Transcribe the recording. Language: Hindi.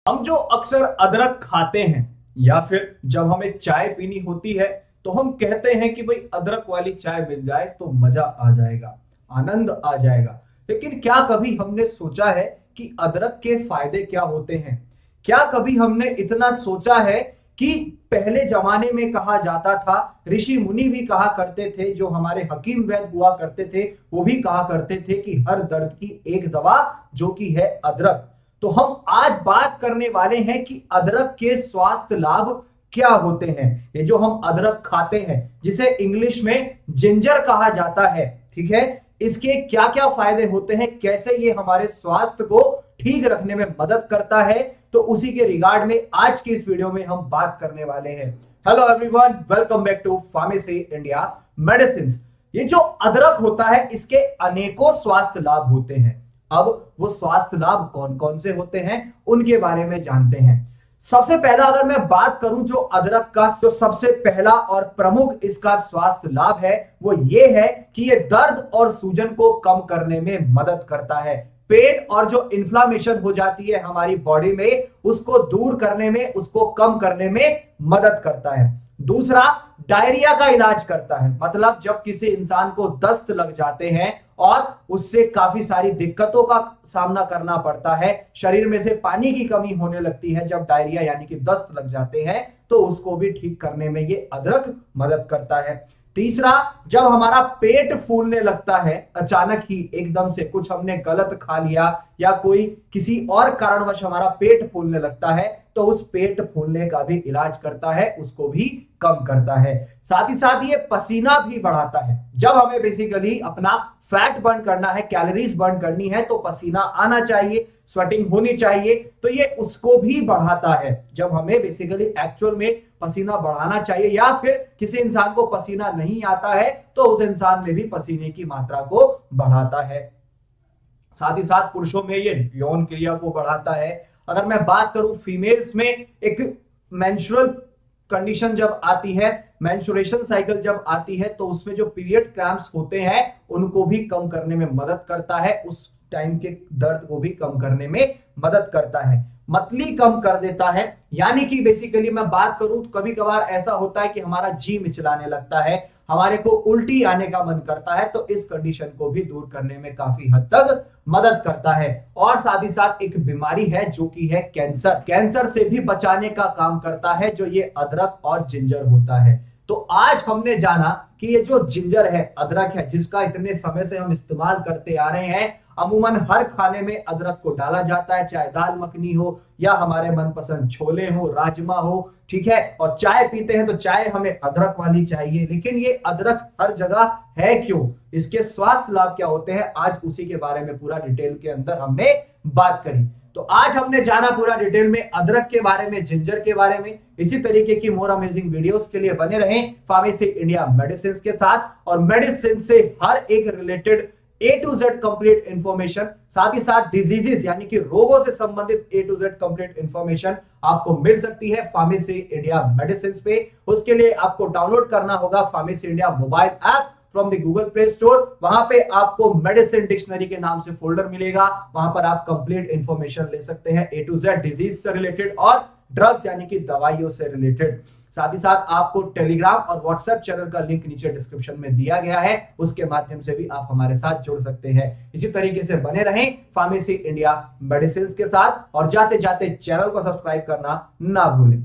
हम जो अक्सर अदरक खाते हैं या फिर जब हमें चाय पीनी होती है तो हम कहते हैं कि भाई अदरक वाली चाय मिल जाए तो मजा आ जाएगा, आनंद आ जाएगा। लेकिन क्या कभी हमने सोचा है कि अदरक के फायदे क्या होते हैं? क्या कभी हमने इतना सोचा है कि पहले जमाने में कहा जाता था, ऋषि मुनि भी कहा करते थे, जो हमारे हकीम वैद्य हुआ करते थे वो भी कहा करते थे कि हर दर्द की एक दवा जो कि है अदरक। तो हम आज बात करने वाले हैं कि अदरक के स्वास्थ्य लाभ क्या होते हैं। ये जो हम अदरक खाते हैं जिसे इंग्लिश में जिंजर कहा जाता है, ठीक है, इसके क्या क्या फायदे होते हैं, कैसे ये हमारे स्वास्थ्य को ठीक रखने में मदद करता है, तो उसी के रिगार्ड में आज की इस वीडियो में हम बात करने वाले हैं। Hello everyone, welcome back to pharmacy India medicine. ये जो अदरक होता है इसके अनेकों स्वास्थ्य लाभ होते हैं। अब वो स्वास्थ्य लाभ कौन कौन से होते हैं उनके बारे में जानते हैं। सबसे पहला अगर मैं बात करूं जो अदरक का जो सबसे पहला और प्रमुख इसका स्वास्थ्य लाभ है वो ये है कि ये दर्द और सूजन को कम करने में मदद करता है। पेन और जो इन्फ्लामेशन हो जाती है हमारी बॉडी में उसको दूर करने में, उसको कम करने में मदद करता है। दूसरा, डायरिया का इलाज करता है। मतलब जब किसी इंसान को दस्त लग जाते हैं और उससे काफी सारी दिक्कतों का सामना करना पड़ता है, शरीर में से पानी की कमी होने लगती है, जब डायरिया यानी कि दस्त लग जाते हैं तो उसको भी ठीक करने में ये अदरक मदद करता है। तीसरा, जब हमारा पेट फूलने लगता है, अचानक ही एकदम से कुछ हमने गलत खा लिया या कोई किसी और कारणवश हमारा पेट फूलने लगता है तो उस पेट फूलने का भी इलाज करता है, उसको भी कम करता है। साथ ही साथ ये पसीना भी बढ़ाता है। जब हमें बेसिकली अपना फैट बर्न करना है, कैलोरीज बर्न करनी है तो पसीना आना चाहिए, स्वेटिंग होनी चाहिए, तो ये उसको भी बढ़ाता है। जब हमें बेसिकली एक्चुअल में पसीना बढ़ाना चाहिए या फिर किसी इंसान को पसीना नहीं आता है तो उस इंसान में भी पसीने की मात्रा को बढ़ाता है। साथ ही साथ पुरुषों में ये यौन क्रिया को बढ़ाता है। अगर मैं बात करूं फीमेल्स में, एक मेंस्ट्रुअल कंडीशन जब आती है, मेंस्ट्रुएशन साइकिल जब आती है तो उसमें जो पीरियड क्रैम्प्स होते हैं उनको भी कम करने में मदद करता है, उस टाइम के दर्द को भी कम करने में मदद करता है, मतली कम कर देता है। यानी कि बेसिकली मैं बात करूं तो कभी कभार ऐसा होता है कि हमारा जी मिचलाने लगता है, हमारे को उल्टी आने का मन करता है, तो इस कंडीशन को भी दूर करने में काफी हद तक मदद करता है। और साथ ही साथ एक बीमारी है जो कि है कैंसर, कैंसर से भी बचाने का काम करता है जो ये अदरक और जिंजर होता है। तो आज हमने जाना कि ये जो जिंजर है, अदरक है, जिसका इतने समय से हम इस्तेमाल करते आ रहे हैं, अमूमन हर खाने में अदरक को डाला जाता है, चाहे दाल मखनी हो या हमारे मनपसंद छोले हो, राजमा हो, ठीक है, और चाय पीते हैं तो चाय हमें अदरक वाली चाहिए। लेकिन ये अदरक हर जगह है क्यों, इसके स्वास्थ्य लाभ क्या होते हैं, आज उसी के बारे में पूरा डिटेल के अंदर हमने बात करी। तो आज हमने जाना पूरा डिटेल में अदरक के बारे में, जिंजर के बारे में। इसी तरीके की मोर अमेजिंग वीडियोस के लिए बने रहें फार्मेसी इंडिया मेडिसिन के साथ, और मेडिसिन से हर एक related A to Z complete information, साथ ही साथ डिजीजेस यानी कि रोगों से संबंधित A to Z complete information आपको मिल सकती है फार्मेसी इंडिया मेडिसिन पे। उसके लिए आपको डाउनलोड करना होगा pharmacy India mobile app from the Google play store. वहां पे आपको मेडिसिन डिक्शनरी के नाम से फोल्डर मिलेगा, वहां पर आप कंप्लीट इंफॉर्मेशन ले सकते हैं A to Z डिजीज से रिलेटेड और ड्रग्स यानी कि दवाइयों से रिलेटेड। साथ ही साथ आपको टेलीग्राम और व्हाट्सएप चैनल का लिंक नीचे डिस्क्रिप्शन में दिया गया है, उसके माध्यम से भी आप हमारे साथ जुड़ सकते हैं। इसी तरीके से बने रहें फार्मेसी इंडिया मेडिसिन के साथ, और जाते जाते चैनल को सब्सक्राइब करना ना भूलें।